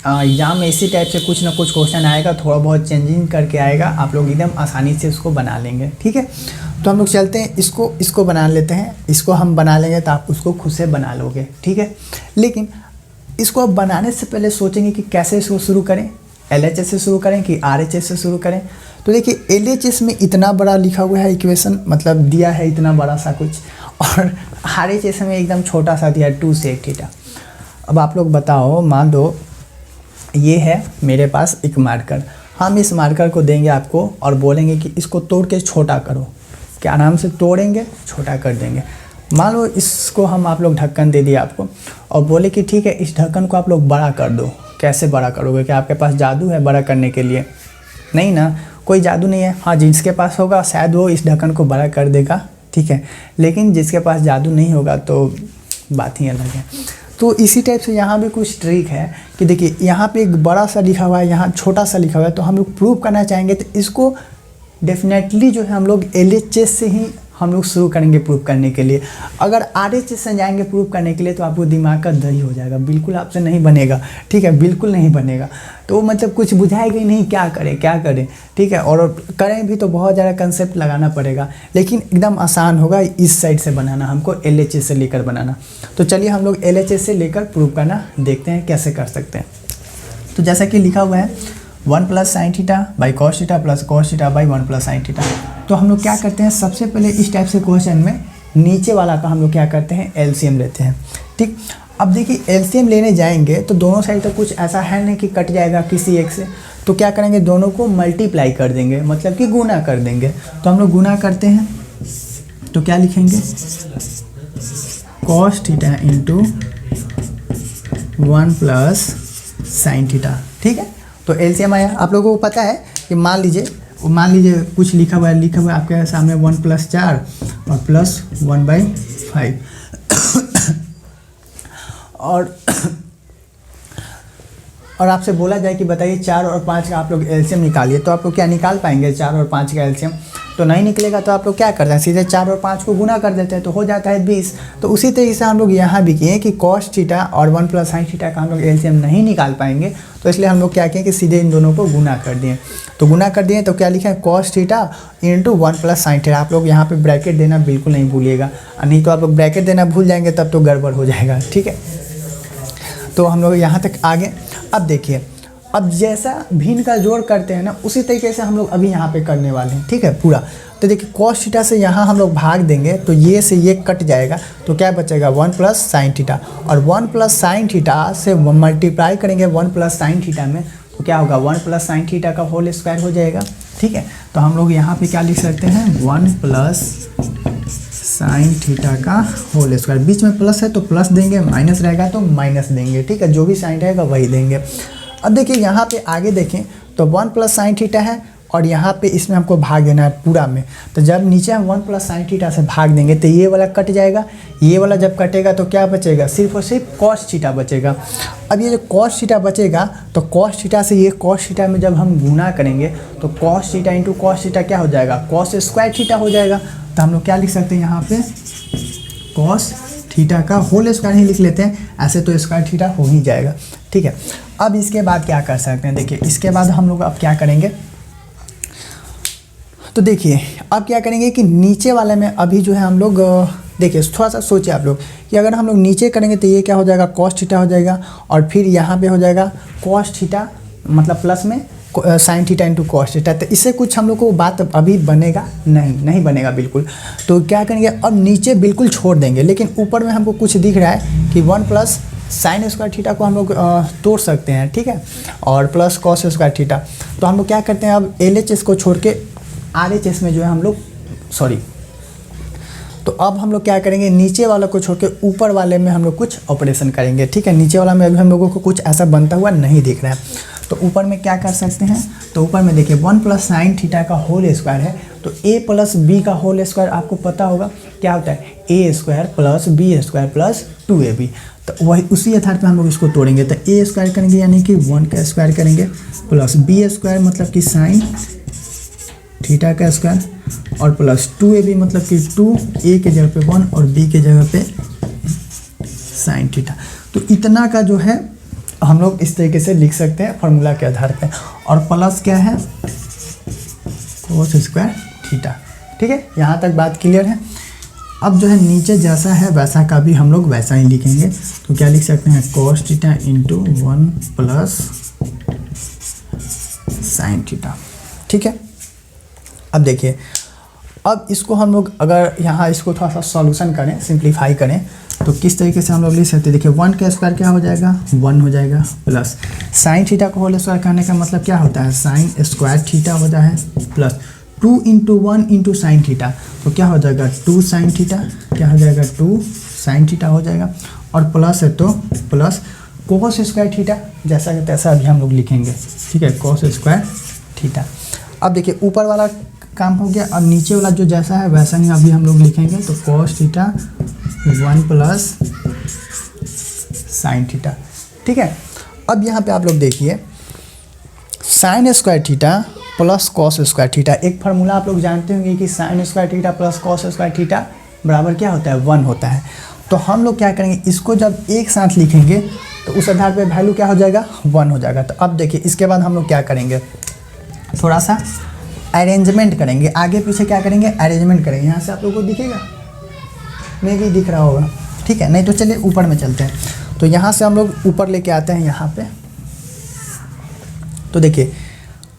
एग्जाम में इसी टाइप से कुछ ना कुछ क्वेश्चन आएगा, थोड़ा बहुत चेंजिंग करके आएगा, आप लोग एकदम आसानी से उसको बना लेंगे, ठीक है। तो हम लोग चलते हैं, इसको बना लेते हैं, इसको हम बना लेंगे तो आप उसको खुद से बना लोगे, ठीक है। लेकिन इसको अब बनाने से पहले सोचेंगे कि कैसे इसको शुरू करें, LHS से शुरू करें कि RHS से शुरू करें। तो देखिए LHS में इतना बड़ा लिखा हुआ है इक्वेशन, मतलब दिया है इतना बड़ा सा कुछ, और RHS में एकदम छोटा सा दिया है 2 sec थीटा। अब आप लोग बताओ, मान दो ये है मेरे पास एक मार्कर, हम इस मार्कर को देंगे आपको और बोलेंगे कि इसको तोड़ के छोटा करो, क्या आराम से तोड़ेंगे छोटा कर देंगे। मान लो इसको हम आप लोग ढक्कन दे दिए आपको और बोले कि ठीक है इस ढक्कन को आप लोग बड़ा कर दो। कैसे बड़ा करोगे, क्या आपके पास जादू है बड़ा करने के लिए? नहीं ना, कोई जादू नहीं है। हाँ, जिसके पास होगा शायद वो इस ढक्कन को बड़ा कर देगा, ठीक है, लेकिन जिसके पास जादू नहीं होगा तो बात ही अलग है। तो इसी टाइप से यहाँ भी कुछ ट्रिक है कि देखिए यहाँ पे एक बड़ा सा लिखा हुआ है, यहाँ छोटा सा लिखा हुआ है, तो हम लोग प्रूव करना चाहेंगे तो इसको डेफिनेटली जो है हम लोग LHS से ही हम लोग शुरू करेंगे प्रूव करने के लिए। अगर RHS से जाएंगे प्रूव करने के लिए तो आपको दिमाग का दही हो जाएगा, बिल्कुल आपसे नहीं बनेगा, ठीक है, बिल्कुल नहीं बनेगा। तो मतलब कुछ बुझाएगा ही नहीं, क्या करें, ठीक है। और करें भी तो बहुत ज़्यादा कंसेप्ट लगाना पड़ेगा, लेकिन एकदम आसान होगा इस साइड से बनाना, हमको LHS से लेकर बनाना। तो चलिए हम लोग LHS से लेकर प्रूव करना देखते हैं कैसे कर सकते हैं। तो जैसा कि लिखा हुआ है 1 + sin theta by cos theta plus cos theta by 1 + sin theta. तो हम लोग क्या करते हैं, सबसे पहले इस टाइप से क्वेश्चन में नीचे वाला का हम लोग क्या करते हैं, LCM लेते हैं, ठीक। अब देखिए LCM लेने जाएंगे तो दोनों साइड तो कुछ ऐसा है नहीं कि कट जाएगा किसी एक से, तो क्या करेंगे, दोनों को मल्टीप्लाई कर देंगे, मतलब कि गुना कर देंगे। तो हम लोग गुना करते हैं तो क्या लिखेंगे, cos theta into 1 + sin theta, ठीक है। तो LCM आया। आप लोगों को पता है कि मान लीजिए कुछ लिखा हुआ है आपके सामने 1 + 4 और प्लस 1/5 और आपसे बोला जाए कि बताइए 4 और 5 का आप लोग LCM निकालिए, तो आप लोग क्या निकाल पाएंगे 4 और 5 का LCM? तो नहीं निकलेगा। तो आप लोग क्या करते हैं, सीधे 4 और 5 को गुना कर देते हैं तो हो जाता है 20। तो उसी तरीके से हम लोग यहाँ भी किए कि cos थीटा और 1 + sin थीटा का हम लोग LCM नहीं निकाल पाएंगे, तो इसलिए हम लोग क्या किए कि सीधे इन दोनों को गुना कर दिए। तो गुना कर दिए तो क्या लिखा है, cos theta into 1 + sin theta. आप लोग यहाँ पे ब्रैकेट देना बिल्कुल नहीं भूलिएगा, नहीं तो आप लोग ब्रैकेट देना भूल जाएंगे तब तो गड़बड़ हो जाएगा, ठीक है। तो हम लोग यहाँ तक आगे। अब देखिए, अब जैसा भिन्न का जोड़ करते हैं ना, उसी तरीके से हम लोग अभी यहाँ पे करने वाले हैं, ठीक है पूरा। तो देखिए cos थीटा से यहाँ हम लोग भाग देंगे तो ये से ये कट जाएगा, तो क्या बचेगा 1 + sin थीटा, और 1 + sin थीटा से मल्टीप्लाई करेंगे 1 + sin थीटा में, तो क्या होगा 1 + sin थीटा का होल स्क्वायर हो जाएगा, ठीक है। तो हम लोग यहाँ पे क्या लिख सकते हैं, 1 + sin थीटा का होल स्क्वायर। बीच में प्लस है तो प्लस देंगे, माइनस रहेगा तो माइनस देंगे, ठीक है, जो भी साइन रहेगा वही देंगे। अब देखिए यहाँ पे आगे देखें तो 1 + sin थीटा है और यहाँ पे इसमें हमको भाग देना है पूरा में। तो जब नीचे हम 1 + sin थीटा से भाग देंगे तो ये वाला कट जाएगा, ये वाला जब कटेगा तो क्या बचेगा, सिर्फ और सिर्फ cos थीटा बचेगा। अब ये जो cos थीटा बचेगा तो cos थीटा से ये cos थीटा में जब हम गुना करेंगे तो cos theta into cos theta क्या हो जाएगा, cos स्क्वायर थीटा हो जाएगा। तो हम लोग क्या लिख सकते हैं यहाँ पे, cos थीटा का होल स्क्वायर ही लिख लेते हैं, ऐसे तो स्क्वायर थीटा हो ही जाएगा, ठीक है। अब इसके बाद क्या कर सकते हैं, देखिए इसके बाद हम लोग अब क्या करेंगे, तो देखिए अब क्या करेंगे कि नीचे वाले में अभी जो है हम लोग देखिए थोड़ा सा सोचिए आप लोग कि अगर हम लोग नीचे करेंगे तो ये क्या हो जाएगा, कॉस थीटा हो जाएगा, और फिर यहाँ पे हो जाएगा कॉस थीटा, मतलब प्लस में sine theta into cos theta. तो इससे कुछ हम लोग को बात अभी बनेगा नहीं बनेगा बिल्कुल। तो क्या करेंगे, अब नीचे बिल्कुल छोड़ देंगे, लेकिन ऊपर में हमको कुछ दिख रहा है कि 1 प्लस साइन स्क्वायर थीटा को हम लोग तोड़ सकते हैं, ठीक है, और प्लस कॉस स्क्वायर थीटा। तो हम लोग क्या करते हैं, अब LHS को छोड़ के RHS में जो है हम लोग तो अब हम लोग क्या करेंगे, नीचे वाला को छोड़ के ऊपर वाले में हम लोग कुछ ऑपरेशन करेंगे, ठीक है। नीचे वाला में अभी हम लोगों को कुछ ऐसा बनता हुआ नहीं दिख रहा है, तो ऊपर में क्या कर सकते हैं, तो ऊपर में देखिए 1 प्लस साइन थीटा का होल स्क्वायर है, तो a प्लस बी का होल स्क्वायर आपको पता होगा क्या होता है, a square plus b square plus 2ab। तो वही उसी आधार पे हम लोग इसको तोड़ेंगे, तो a स्क्वायर करेंगे यानी कि 1 का स्क्वायर करेंगे, प्लस b स्क्वायर मतलब कि साइन थीटा का स्क्वायर, और प्लस 2ab मतलब कि 2a के जगह पे 1 और b के जगह पे साइन थीटा। तो इतना का जो है हम लोग इस तरीके से लिख सकते हैं फार्मूला के आधार पे, और प्लस क्या है, कोस स्क्वायर थीटा, ठीक है। यहाँ तक बात क्लियर है। अब जो है नीचे जैसा है वैसा का भी हम लोग वैसा ही लिखेंगे, तो क्या लिख सकते हैं, cos theta into 1 plus sine theta, ठीक है। अब देखिए, अब इसको हम लोग अगर यहाँ इसको थोड़ा सा सॉल्यूशन करें, सिंप्लीफाई करें, तो किस तरीके से हम लोग लिख सकते हैं, देखिए 1 का स्क्वायर क्या हो जाएगा, 1 हो जाएगा, प्लस साइन थीटा को होल स्क्वायर करने का मतलब क्या होता है, साइन स्क्वायर थीटा होता है, plus 2 into 1 into sine theta, तो क्या हो जाएगा 2 साइन थीटा, क्या हो जाएगा 2 साइन थीटा हो जाएगा, और प्लस है तो प्लस कोस स्क्वायर थीटा, जैसा कि तैसा अभी हम लोग लिखेंगे, ठीक है, कोस स्क्वायर थीटा। अब देखिए ऊपर वाला काम हो गया, अब नीचे वाला जो जैसा है वैसा ही अभी हम लोग लिखेंगे, तो cos theta 1 plus sine theta, ठीक है। अब यहाँ पे आप लोग देखिए sine square theta plus cos square theta, एक फार्मूला आप लोग जानते होंगे कि sine square theta plus cos square theta बराबर क्या होता है, 1 होता है। तो हम लोग क्या करेंगे, इसको जब एक साथ लिखेंगे तो उस आधार पे वैल्यू क्या हो जाएगा, 1 हो जाएगा। तो अब देखिए इसके बाद हम लोग क्या करेंगे, थोड़ा सा अरेंजमेंट करेंगे, आगे पीछे क्या करेंगे, अरेंजमेंट करेंगे। यहाँ से आप लोगों को दिखेगा, मे भी दिख रहा होगा, ठीक है, नहीं तो चलिए ऊपर में चलते हैं। तो यहाँ से हम लोग ऊपर लेके आते हैं यहाँ पे, तो देखिए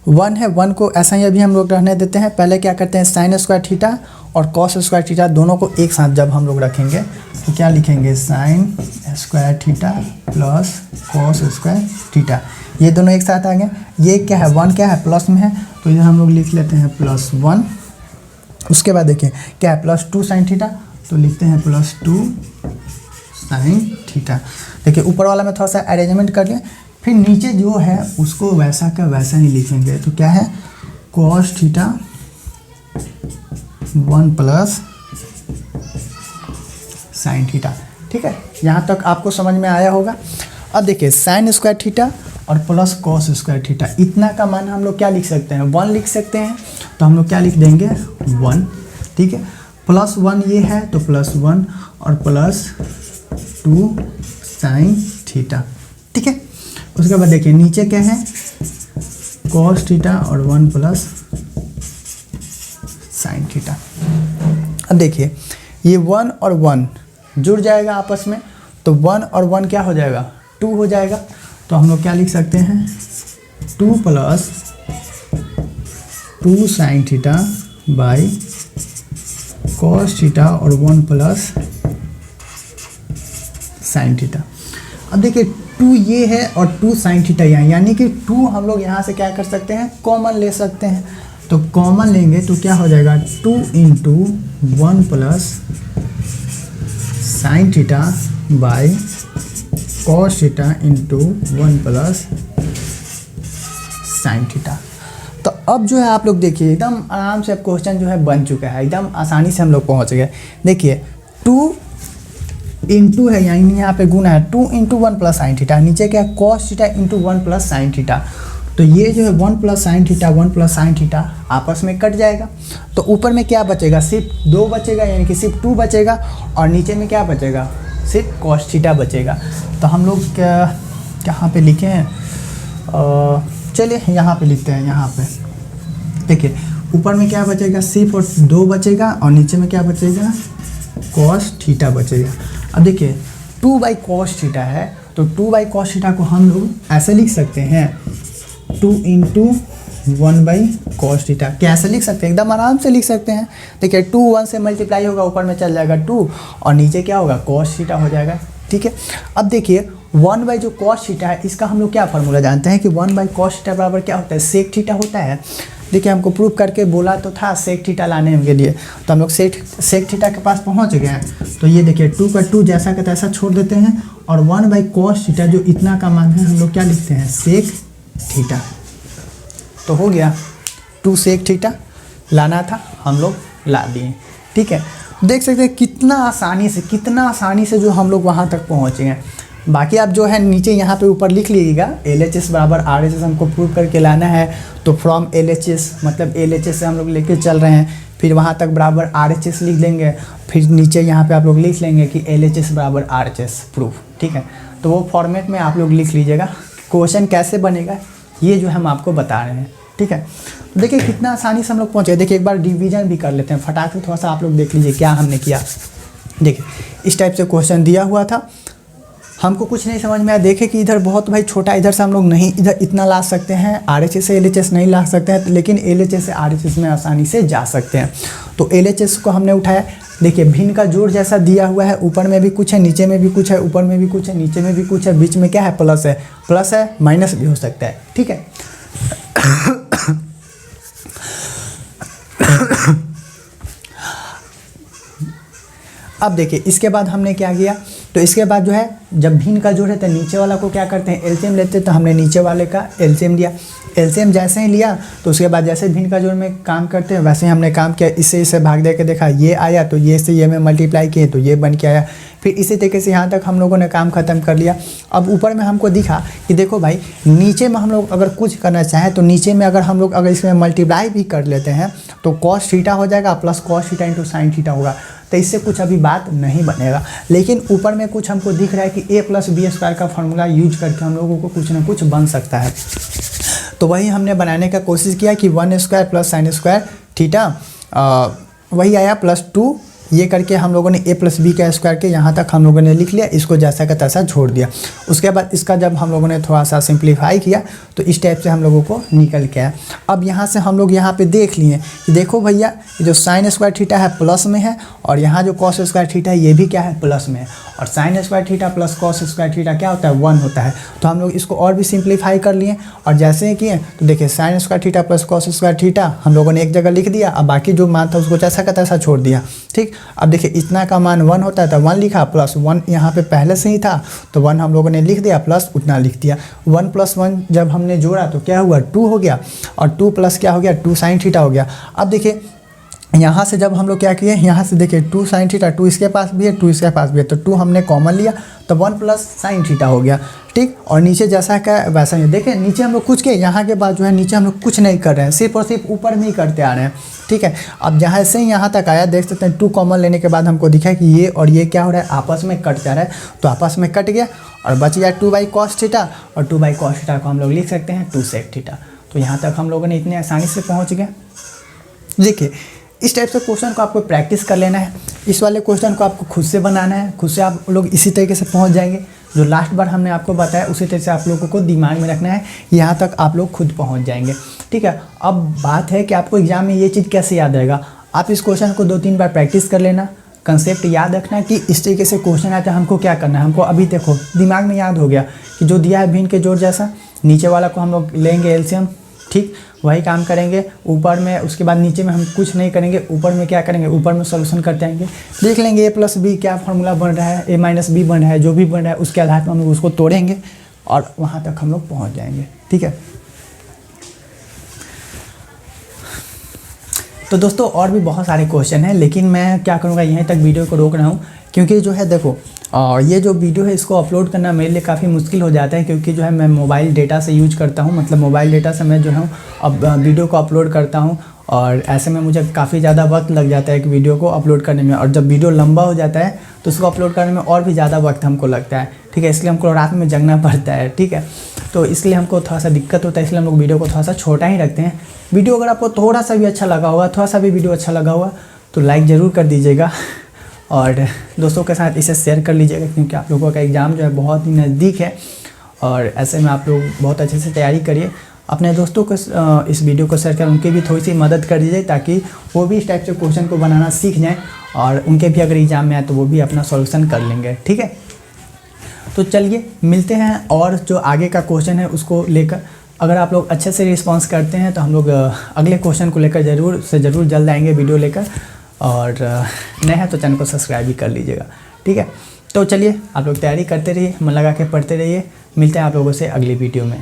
1 है, 1 को ऐसा ही अभी हम लोग रहने देते हैं। पहले क्या करते हैं, साइन स्क्वायर थीटा और कॉस स्क्वायर थीटा दोनों को एक साथ जब हम लोग रखेंगे तो क्या लिखेंगे, sine square theta plus cos square theta, ये दोनों एक साथ आ गए। ये क्या है, 1 क्या है, प्लस में है, तो इधर हम लोग लिख लेते हैं +1। उसके बाद देखिए क्या है, +2 साइन थीटा, तो लिखते हैं +2 साइन थीटा। देखिए ऊपर वाला में थोड़ा सा अरेंजमेंट कर लें, फिर नीचे जो है उसको वैसा का वैसा ही लिखेंगे। तो क्या है, cos theta 1 plus sine theta, ठीक है। यहाँ तक आपको समझ में आया होगा। अब देखिए साइन स्क्वायर थीटा और प्लस कॉस स्क्वायर थीटा, इतना का मान हम लोग क्या लिख सकते हैं, 1 लिख सकते हैं। तो हम लोग क्या लिख देंगे, 1, ठीक है। +1 ये है तो +1 और +2 साइन थीटा, ठीक है। उसके बाद देखिए नीचे क्या है, कॉस थीटा और 1 प्लस साइन थीटा। अब देखिए ये 1 और 1 जुड़ जाएगा आपस में, तो 1 और 1 क्या हो जाएगा, 2 हो जाएगा। तो हम लोग क्या लिख सकते हैं, 2 plus 2 sine theta by cos theta और 1 प्लस साइन थीटा। अब देखिए 2 ये है और 2 साइन थीटा यहाँ, यानी कि 2 हम लोग यहाँ से क्या कर सकते हैं, कॉमन ले सकते हैं। तो कॉमन लेंगे तो क्या हो जाएगा, 2 into 1 plus sine theta by cos theta into 1 plus sine theta. तो अब जो है आप लोग देखिए एकदम आराम से अब क्वेश्चन जो है बन चुका है, एकदम आसानी से हम लोग पहुँच गए। देखिए 2 इंटू है, यानी यहाँ पे गुना है, 2 इंटू 1 प्लस साइन थीटा, नीचे क्या है, cos theta into 1 plus sine theta. तो ये जो है 1 plus sine theta 1 plus sine theta आपस में कट जाएगा। तो ऊपर में क्या बचेगा, सिर्फ 2 बचेगा, यानी कि सिर्फ 2 बचेगा, और नीचे में क्या बचेगा, सिर्फ कॉस थीटा बचेगा। तो हम लोग कहाँ पे लिखे हैं, चलिए यहाँ पे लिखते हैं। यहाँ पे देखिए ऊपर में क्या बचेगा, सिर्फ और 2 बचेगा और नीचे में क्या बचेगा, cos थीटा बचेगा। अब देखिए 2/cos थीटा है तो 2/cos थीटा को हम लोग ऐसे लिख सकते हैं 2 × 1/cos थीटा। कैसे लिख सकते हैं, एकदम आराम से लिख सकते हैं। देखिए 2 1 से मल्टीप्लाई होगा, ऊपर में चल जाएगा 2 और नीचे क्या होगा, cos थीटा हो जाएगा। ठीक है, अब देखिए 1 जो cos थीटा है इसका हम लोग क्या फार्मूला जानते हैं कि 1/cos थीटा बराबर क्या होता है, सेक थीटा होता है। देखिए हमको प्रूव करके बोला तो था सेक थीटा लाने के लिए, तो हम लोग सेक थीटा के पास पहुंच गए हैं। तो ये देखिए 2 का 2 जैसा का तैसा छोड़ देते हैं और 1/cos थीटा जो इतना का मान है हम लोग क्या लिखते हैं, सेक थीटा। तो हो गया 2 सेक थीटा लाना था, हम लोग ला दिए। ठीक है, देख सकते हैं कितना आसानी से जो हम लोग वहाँ तक पहुँचे हैं। बाकी आप जो है नीचे यहाँ पे ऊपर लिख लीजिएगा LHS बराबर RHS हमको प्रूव करके लाना है। तो फ्रॉम LHS मतलब LHS से हम लोग लेके चल रहे हैं, फिर वहाँ तक बराबर RHS लिख लेंगे, फिर नीचे यहाँ पे आप लोग लिख लेंगे कि LHS बराबर RHS प्रूफ। ठीक है, तो वो फॉर्मेट में आप लोग लिख लीजिएगा। क्वेश्चन कैसे बनेगा ये जो हम आपको बता रहे हैं। ठीक है, तो देखिए कितना आसानी से हम लोग पहुँचे। देखिए एक बार डिवीजन भी कर लेते हैं फटाक से, थोड़ा सा आप लोग देख लीजिए क्या हमने किया। देखिए इस टाइप से क्वेश्चन दिया हुआ था, हमको कुछ नहीं समझ में आया। देखे कि इधर बहुत भाई छोटा, इधर से हम लोग नहीं इधर इतना ला सकते हैं, RHS से LHS नहीं ला सकते हैं, लेकिन LHS से RHS में आसानी से जा सकते हैं। तो LHS को हमने उठाया। देखिए भिन्न का जोड़ जैसा दिया हुआ है, ऊपर में भी कुछ है, नीचे में भी कुछ है, ऊपर में भी कुछ है, नीचे में भी कुछ है, बीच में क्या है, प्लस है, माइनस भी हो सकता है। ठीक है अब देखिए इसके बाद हमने क्या किया, तो इसके बाद जो है जब भिन्न का जोड़ है तो नीचे वाला को क्या करते हैं, एलसीएम लेते हैं। तो हमने नीचे वाले का एलसीएम लिया। एलसीएम जैसे ही लिया तो उसके बाद जैसे भिन्न का जोड़ में काम करते हैं वैसे ही हमने काम किया। इससे भाग दे के देखा, ये आया तो ये से ये में मल्टीप्लाई किए तो ये बन के आया। फिर इसी तरीके से यहाँ तक हम लोगों ने काम ख़त्म कर लिया। अब ऊपर में हमको दिखा कि देखो भाई नीचे में हम लोग अगर कुछ करना चाहें तो नीचे में अगर इसमें मल्टीप्लाई भी कर लेते हैं तो कॉस थीटा हो जाएगा plus cos theta into sine theta होगा। तो इससे कुछ अभी बात नहीं बनेगा, लेकिन ऊपर में कुछ हमको दिख रहा है कि a + b² का फार्मूला यूज करके हम लोगों को कुछ ना कुछ बन सकता है। तो वही हमने बनाने का कोशिश किया कि 1² + sin² थीटा वही आया +2 ये करके हम लोगों ने a + b² के यहाँ तक हम लोगों ने लिख लिया। इसको जैसा का तैसा छोड़ दिया। उसके बाद इसका जब हम लोगों ने थोड़ा सा सिंप्लीफाई किया तो इस टाइप से हम लोगों को निकल के आया। अब यहाँ से हम लोग यहाँ पे देख लिए कि देखो भैया ये जो sin² थीटा है प्लस में है और यहाँ जो cos² थीटा है ये भी क्या है, प्लस में है। और sin² theta plus cos² theta क्या होता है, 1 होता है। तो हम लोग इसको और भी सिंप्लीफाई कर लिए और जैसे ही किए तो देखिए sin² theta plus cos² theta हम लोगों ने एक जगह लिख दिया। अब बाकी जो मान था उसको जैसा का तैसा छोड़ दिया। ठीक, अब देखिए इतना का मान 1 होता है तो 1 लिखा, प्लस 1 यहाँ पे पहले से ही था तो 1 हम लोगों ने लिख दिया, प्लस उतना लिख दिया। 1 + 1 जब हमने जोड़ा तो क्या हुआ, 2 हो गया और 2 प्लस क्या हो गया, 2 sin थीटा हो गया। अब देखिए यहाँ से जब हम लोग क्या किए, यहाँ से देखिए 2 sin थीटा, 2 इसके पास भी है 2 इसके पास भी है तो 2 हमने कॉमन लिया तो 1 + sin थीटा हो गया। ठीक, और नीचे जैसा का वैसा ही देखिए नीचे हम लोग कुछ किए, यहाँ के बाद जो है नीचे हम लोग कुछ नहीं कर रहे हैं, सिर्फ और सिर्फ ऊपर में ही करते आ रहे हैं। ठीक है, अब जहाँ से यहाँ तक आया देख सकते हैं 2 कॉमन लेने के बाद हमको दिखा कि ये और ये क्या हो रहा है, आपस में कट जा रहा है। तो आपस में कट गया और बच गया 2/cos थीटा और 2/cos थीटा को हम लोग लिख सकते हैं 2 sec थीटा। तो यहाँ तक हम लोगों ने इतने आसानी से पहुँच गए। देखिए इस टाइप से क्वेश्चन को आपको प्रैक्टिस कर लेना है। इस वाले क्वेश्चन को आपको खुद से बनाना है, खुद से आप लोग इसी तरीके से पहुंच जाएंगे। जो लास्ट बार हमने आपको बताया उसी तरह से आप लोगों को दिमाग में रखना है, यहाँ तक आप लोग खुद पहुंच जाएंगे। ठीक है, अब बात है कि आपको एग्जाम में ये चीज़ कैसे याद रहेगा। आप इस क्वेश्चन को 2-3 बार प्रैक्टिस कर लेना, कंसेप्ट याद रखना कि इस तरीके से क्वेश्चन आता है हमको क्या करना है। हमको अभी देखो दिमाग में याद हो गया कि जो दिया है भिन्न के जोड़ जैसा, नीचे वाला को हम लोग लेंगे एलसीएम। ठीक, वही काम करेंगे ऊपर में, उसके बाद नीचे में हम कुछ नहीं करेंगे, ऊपर में क्या करेंगे, ऊपर में सॉल्यूशन करते आएंगे, देख लेंगे a + b क्या फार्मूला बन रहा है, a - b बन रहा है, जो भी बन रहा है उसके आधार पर हम लोग उसको तोड़ेंगे और वहाँ तक हम लोग पहुँच जाएंगे। ठीक है, तो दोस्तों और भी बहुत सारे क्वेश्चन हैं, लेकिन मैं क्या करूँगा यहीं तक वीडियो को रोक रहा हूँ क्योंकि जो है देखो ये जो वीडियो है इसको अपलोड करना मेरे लिए काफ़ी मुश्किल हो जाता है क्योंकि जो है मैं मोबाइल डेटा से यूज करता हूँ, मतलब मोबाइल डेटा से मैं जो है अब वीडियो को अपलोड करता हूँ और ऐसे में मुझे काफ़ी ज़्यादा वक्त लग जाता है एक वीडियो को अपलोड करने में, और जब वीडियो लंबा हो जाता है तो उसको अपलोड करने में और भी ज़्यादा वक्त हमको लगता है, ठीक है। इसलिए हमको रात में जगना पड़ता है, ठीक है। तो इसलिए हमको थोड़ा सा दिक्कत होता है, इसलिए हम लोग वीडियो को थोड़ा सा छोटा ही रखते हैं। वीडियो अगर आपको थोड़ा सा भी अच्छा लगा होगा, थोड़ा सा भी वीडियो अच्छा लगा होगा तो लाइक ज़रूर कर दीजिएगा, और दोस्तों के साथ इसे शेयर कर लीजिएगा, क्योंकि आप लोगों का एग्ज़ाम जो है बहुत ही नज़दीक है। और ऐसे में आप लोग बहुत अच्छे से तैयारी करिए। अपने दोस्तों को इस वीडियो को शेयर कर उनकी भी थोड़ी सी मदद कर दीजिए, ताकि वो भी इस टाइप से क्वेश्चन को बनाना सीख जाएं, और उनके भी अगर एग्ज़ाम में आए तो वो भी अपना सॉल्यूशन कर लेंगे, ठीक है। तो चलिए मिलते हैं, और जो आगे का क्वेश्चन है उसको लेकर अगर आप लोग अच्छे से रिस्पॉन्स करते हैं तो हम लोग अगले क्वेश्चन को लेकर ज़रूर से ज़रूर जल्द आएंगे वीडियो लेकर। और नए हैं तो चैनल को सब्सक्राइब भी कर लीजिएगा, ठीक है। तो चलिए आप लोग तैयारी करते रहिए, मन लगा के पढ़ते रहिए। मिलते हैं आप लोगों से अगली वीडियो में।